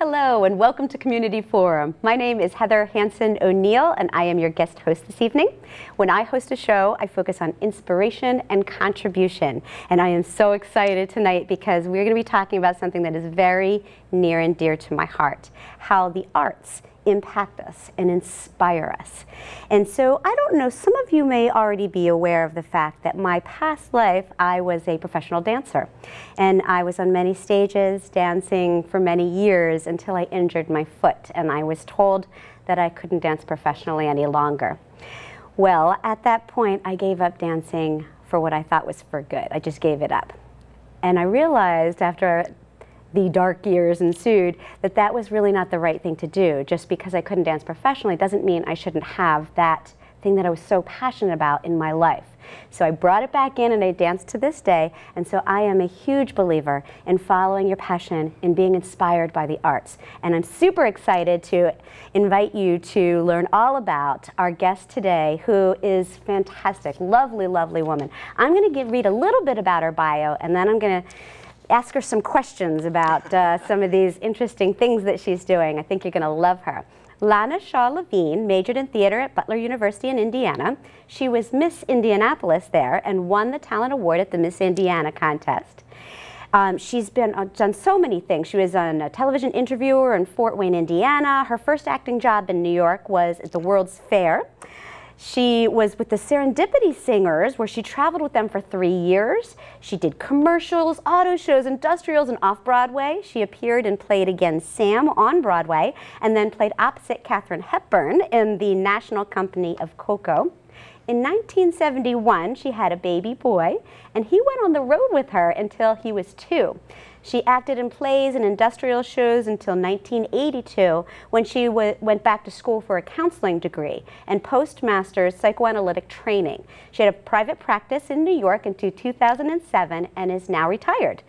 Hello and welcome to Community Forum. My name is Heather Hansen O'Neill and I am your guest host this evening. When I host a show, I focus on inspiration and contribution. And I am so excited tonight because we're going to be talking about something that is very near and dear to my heart, how the arts impact us and inspire us. And so I don't know, some of you may already be aware of the fact that my past life I was a professional dancer, and I was on many stages dancing for many years until I injured my foot and I was told that I couldn't dance professionally any longer. Well, at that point I gave up dancing for what I thought was for good. I just gave it up. And I realized after the dark years ensued that that was really not the right thing to do. Just because I couldn't dance professionally doesn't mean I shouldn't have that thing that I was so passionate about in my life. So I brought it back in and I dance to this day, and so I am a huge believer in following your passion and being inspired by the arts. And I'm super excited to invite you to learn all about our guest today, who is fantastic, lovely, lovely woman. I'm going to read a little bit about her bio, and then I'm going to ask her some questions about some of these interesting things that she's doing. I think you're going to love her. Lana Levine majored in theater at Butler University in Indiana. She was Miss Indianapolis there and won the Talent Award at the Miss Indiana contest. She's done so many things. She was a television interviewer in Fort Wayne, Indiana. Her first acting job in New York was at the World's Fair. She was with the Serendipity Singers, where she traveled with them for 3 years. She did commercials, auto shows, industrials, and off-Broadway. She appeared and played again Sam on Broadway, and then played opposite Katharine Hepburn in the National Company of Coco. In 1971, she had a baby boy, and he went on the road with her until he was 2. She acted in plays and industrial shows until 1982, when she went back to school for a counseling degree and postmaster's psychoanalytic training. She had a private practice in New York until 2007 and is now retired.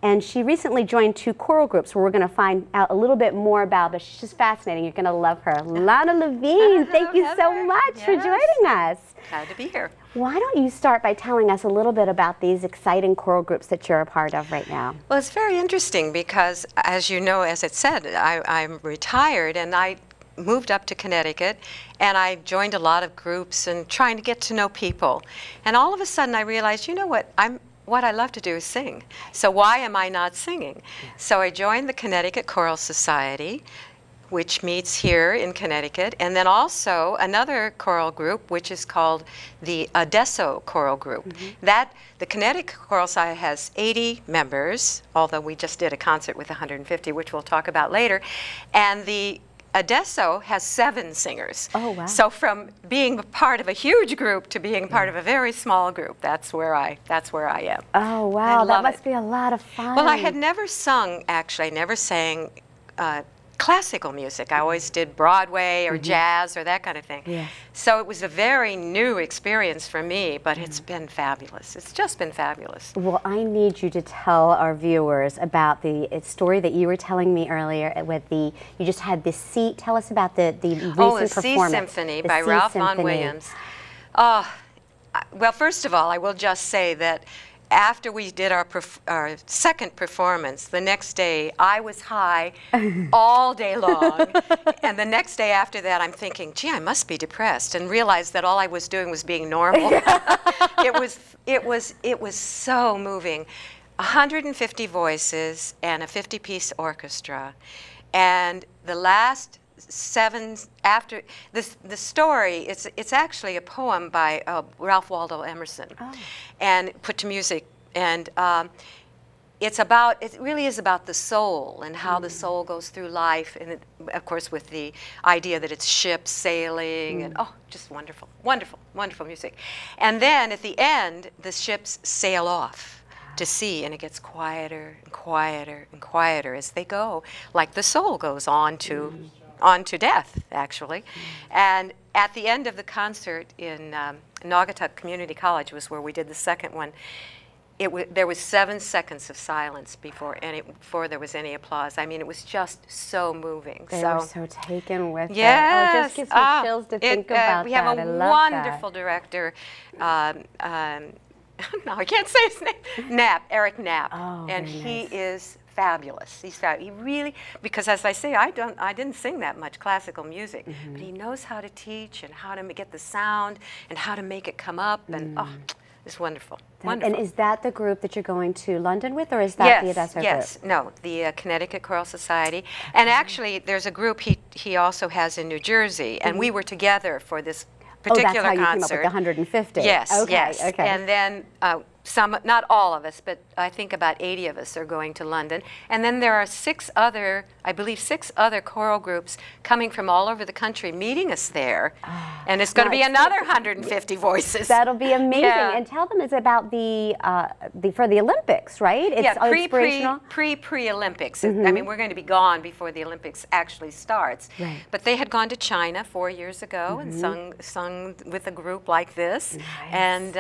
And she recently joined 2 choral groups where we're going to find out a little bit more about, but she's just fascinating. You're going to love her. Lana Levine, thank you so much for joining us. Glad to be here. Why don't you start by telling us a little bit about these exciting choral groups that you're a part of right now? Well, it's very interesting because, as you know, as it said, I'm retired and I moved up to Connecticut and I joined a lot of groups and trying to get to know people. And all of a sudden I realized, you know what I love to do is sing. So why am I not singing? So I joined the Connecticut Choral Society, which meets here in Connecticut, and then also another choral group, which is called the Adesso Choral Group. The Connecticut Choral Society has 80 members, although we just did a concert with 150, which we'll talk about later, and the Adesso has 7 singers. Oh, wow. So from being part of a huge group to being part of a very small group, that's where I am. Oh, wow, that must be a lot of fun. Well, I had never sung, actually, I never sang classical music. I always did Broadway or jazz or that kind of thing. Yes. So it was a very new experience for me, but it's been fabulous. It's just been fabulous. Well, I need you to tell our viewers about the story that you were telling me earlier with you just had this C. Tell us about the recent performance. The Sea Symphony by Ralph Vaughan Williams. Well, first of all, I will just say that after we did our second performance, the next day I was high all day long. And the next day after that I'm thinking, gee, I must be depressed, and realized that all I was doing was being normal. It was so moving. 150 voices and a 50-piece orchestra. And the last 7 after the story, it's actually a poem by Ralph Waldo Emerson, and put to music, and it really is about the soul and how the soul goes through life, and of course with the idea that it's ships sailing, and just wonderful, wonderful, wonderful music. And then at the end, the ships sail off to sea, and it gets quieter and quieter and quieter as they go, like the soul goes on to death, actually. And at the end of the concert in Naugatuck Community College was where we did the second one. There was 7 seconds of silence before there was any applause. I mean, it was just so moving. They were so taken with it. Yes. Oh, it just gives me chills to think about we have a wonderful director. No, I can't say his name. Eric Knapp. Oh, and very he nice. is fabulous. He really, because as I say, I didn't sing that much classical music, but he knows how to teach and how to get the sound and how to make it come up, and oh, it's wonderful. Wonderful. And is that the group that you're going to London with, or is that the Odessa group? Yes, no, the Connecticut Choral Society. And actually, there's a group he also has in New Jersey, and we were together for this particular that's how you concert. came up with the 150. Yes, okay, yes. Okay. And then some, not all of us, but I think about 80 of us are going to London. And then there are 6 other, I believe 6 other choral groups coming from all over the country meeting us there. And it's going to be another 150 voices. That'll be amazing. Yeah. And tell them it's about for the Olympics, right? It's inspirational. Pre-Olympics. I mean, we're going to be gone before the Olympics actually starts. Right. But they had gone to China 4 years ago and sung with a group like this. Nice. And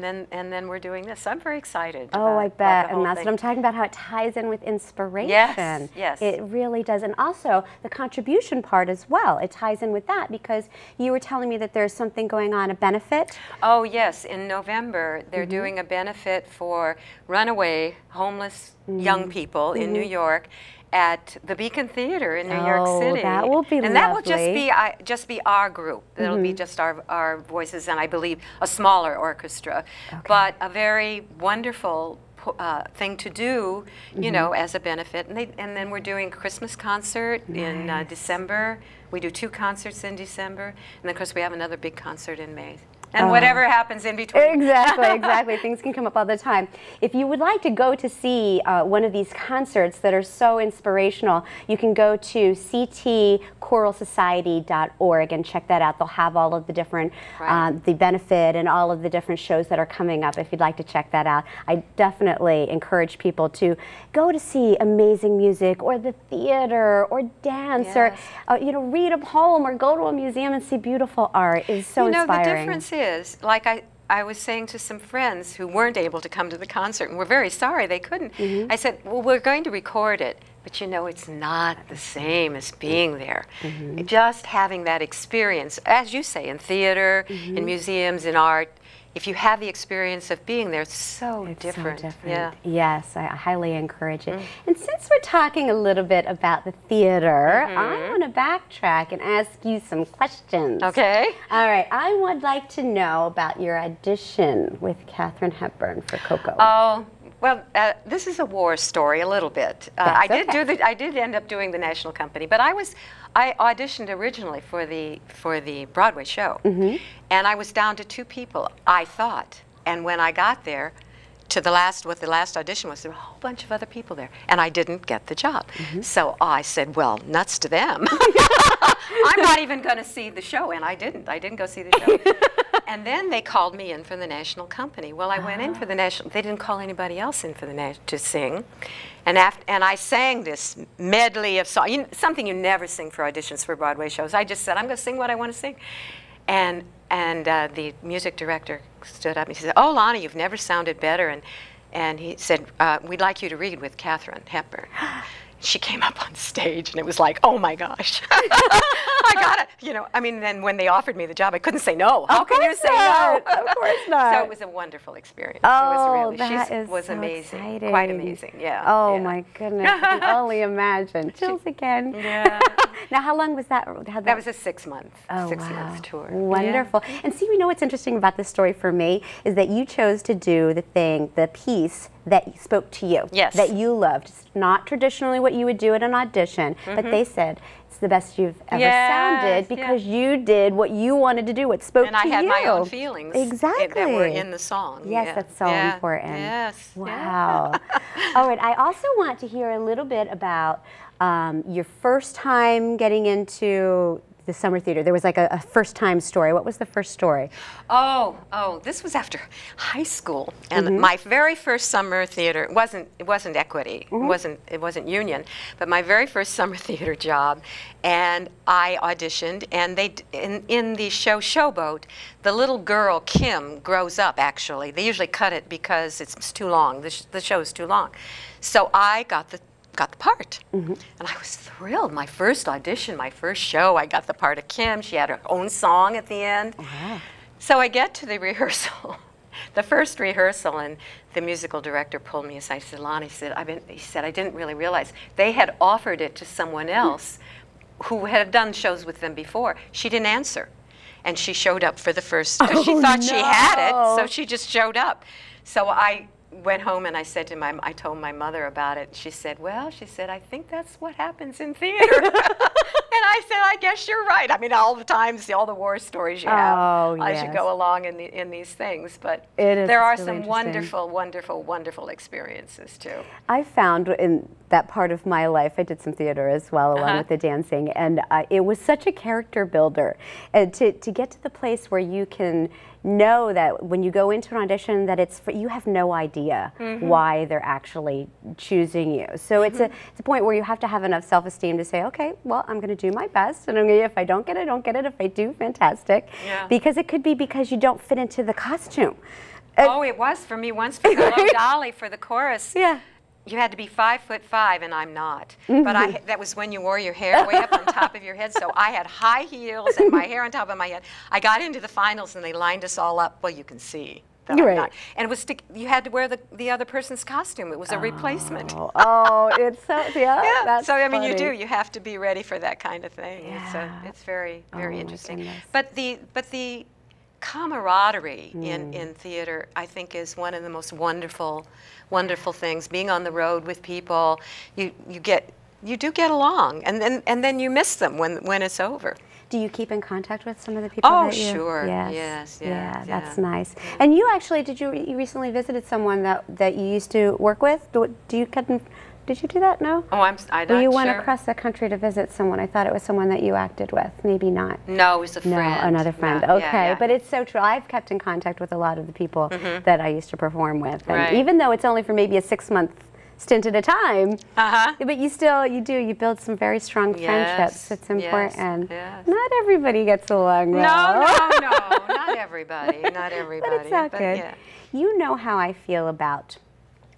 then we're doing this. So I'm very excited. Oh, I bet. And that's what I'm talking about, how it ties in with inspiration. Yes, yes. It really does. And also the contribution part as well. It ties in with that, because you were telling me that there's something going on, a benefit. Oh, yes. In November, they're doing a benefit for runaway homeless young people in New York at the Beacon Theater in New York City. That will be and that will just be our group. It'll be just our voices, and I believe a smaller orchestra, but a very wonderful thing to do, you know, as a benefit. And then we're doing a Christmas concert in December. We do 2 concerts in December, and of course we have another big concert in May. And whatever happens in between. Exactly. Things can come up all the time. If you would like to go to see one of these concerts that are so inspirational, you can go to ctchoralsociety.org and check that out. They'll have all of the different, the benefit and all of the different shows that are coming up if you'd like to check that out. I definitely encourage people to go to see amazing music, or the theater, or dance, or you know, read a poem, or go to a museum and see beautiful art. It is so inspiring. The difference is, like I was saying to some friends who weren't able to come to the concert and were very sorry they couldn't, I said, well, we're going to record it, but you know, it's not the same as being there. Just having that experience, as you say, in theater, in museums, in art, if you have the experience of being there, it's so different. Yeah. Yes, I highly encourage it. And since we're talking a little bit about the theater, I want to backtrack and ask you some questions. Okay. All right. I would like to know about your audition with Katharine Hepburn for Coco. Oh. Well, this is a war story a little bit. I did end up doing the National Company, but I auditioned originally for the Broadway show, and I was down to 2 people, I thought. And when I got there, to what the last audition was, there were a whole bunch of other people there, and I didn't get the job. So I said, well, nuts to them. I'm not even going to see the show, and I didn't go see the show. And then they called me in for the National Company. Well, I went in for the National. They didn't call anybody else in for the to sing, and I sang this medley of songs. Something you never sing for auditions for Broadway shows. I just said, I'm going to sing what I want to sing, and the music director stood up and he said, "Oh, Lana, you've never sounded better," and he said, "We'd like you to read with Katharine Hepburn." She came up on stage, and it was like, oh my gosh, I got it. You know, I mean, then when they offered me the job, I couldn't say no. How can you say no? Of course not. So it was a wonderful experience. Oh, she was so amazing, exciting. Quite amazing. Yeah. Oh my goodness, I can only imagine. Chills again. Yeah. Now, how long was that? That was a 6-month, wow. 6-month tour. Wonderful. Yeah. And see, you know what's interesting about this story for me is that you chose to do the piece that spoke to you, that you loved. It's not traditionally what you would do at an audition, but they said it's the best you've ever sounded because you did what you wanted to do, what spoke to you. And I had my own feelings that were in the song. Yes, that's so important. Yes. Wow. All right, I also want to hear a little bit about your first time getting into the summer theater. There was like a first time story. What was the first story? Oh, this was after high school, and my very first summer theater it wasn't Equity, it wasn't Union, but my very first summer theater job, and I auditioned, and they in the show Showboat, the little girl Kim grows up. Actually, they usually cut it because it's too long. The show is too long, so I got the part, and I was thrilled. My first audition, my first show, I got the part of Kim. She had her own song at the end. So I get to the rehearsal, the first rehearsal, and the musical director pulled me aside. He said, Lana, he said, I didn't really realize they had offered it to someone else who had done shows with them before. She didn't answer. And she showed up for the first, because she thought she had it, so she just showed up. So I went home and I said to I told my mother about it. She said, well, she said, I think that's what happens in theater. And I said, I guess you're right. I mean, all the times, all the war stories you have as you go along in these things. But there are some wonderful, wonderful, wonderful experiences, too. I found in that part of my life, I did some theater as well, along with the dancing, and it was such a character builder. And to get to the place where you can know that when you go into an audition that you have no idea why they're actually choosing you. So it's a point where you have to have enough self-esteem to say, okay, well, I'm going to do my best, and if I don't get it, I don't get it. If I do, fantastic. Yeah. Because it could be because you don't fit into the costume. Oh, it was for me once for Hello Dolly for the chorus. Yeah. You had to be 5'5", and I'm not. But that was when you wore your hair way up on top of your head, so I had high heels and my hair on top of my head. I got into the finals, and they lined us all up. Well, you can see that I'm not. And it was you had to wear the other person's costume. It was a replacement. Oh, it's so, yeah. That's so, I mean, funny. you have to be ready for that kind of thing. Yeah. It's very, very interesting. But the camaraderie in theater, I think, is one of the most wonderful things. Being on the road with people, you do get along, and then you miss them when it's over. Do you keep in contact with some of the people? Oh, sure. Yes. Yeah, that's nice. And you actually, you recently visited someone that you used to work with? Did you do that? No? Oh, I'm not Well, you sure. went across the country to visit someone. I thought it was someone that you acted with. Maybe not. No, it was a friend. No, another friend. No, okay, but it's so true. I've kept in contact with a lot of the people that I used to perform with. And even though it's only for maybe a 6-month stint at a time, but you build some very strong friendships. It's important. Not everybody gets along well. No, not everybody. Not everybody. But it's not good. Yeah. You know how I feel about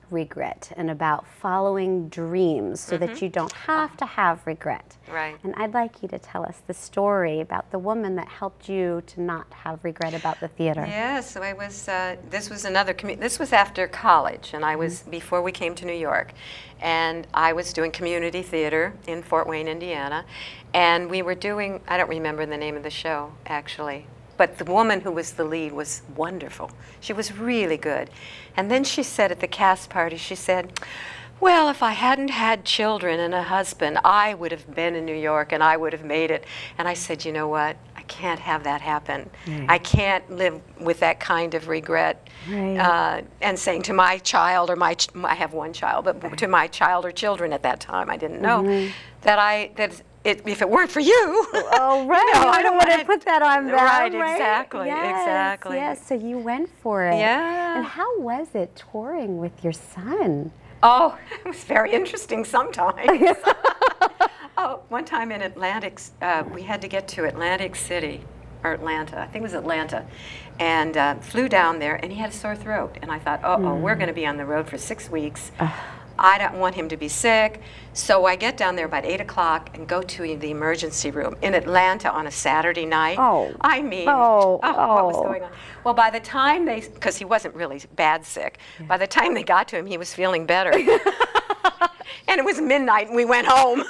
regret and about following dreams so that you don't have to have regret. Right. And I'd like you to tell us the story about the woman that helped you to not have regret about the theater. Yes, so I was, this was after college, and I was, before we came to New York, and I was doing community theater in Fort Wayne, Indiana, and we were doing, I don't remember the name of the show, actually, but the woman who was the lead was wonderful. She was really good. And then she said at the cast party, she said, well, if I hadn't had children and a husband, I would have been in New York and I would have made it. And I said, you know what? I can't have that happen. I can't live with that kind of regret and saying to my child, or I have one child, but to my child or children at that time, I didn't know, if it weren't for you, I don't want to put that on them. Right, exactly, exactly. Yes, so you went for it. Yeah. And how was it touring with your son? Oh, it was very interesting sometimes. One time in we had to get to Atlantic City, or Atlanta, I think it was Atlanta, and flew down there, and he had a sore throat. And I thought, we're going to be on the road for 6 weeks. I don't want him to be sick. So I get down there about 8 o'clock and go to the emergency room in Atlanta on a Saturday night. I mean, what was going on? Well, by the time because he wasn't really bad sick, by the time they got to him, he was feeling better. And it was midnight, and we went home.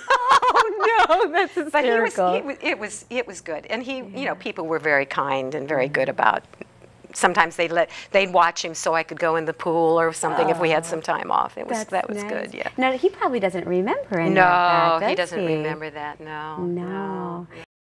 Oh no, that's hysterical. But it was good, and people were very kind and very good about. Sometimes they'd watch him so I could go in the pool or something if we had some time off. That was good. Yeah. No, he probably doesn't remember any of that. No, he doesn't remember that. No. No.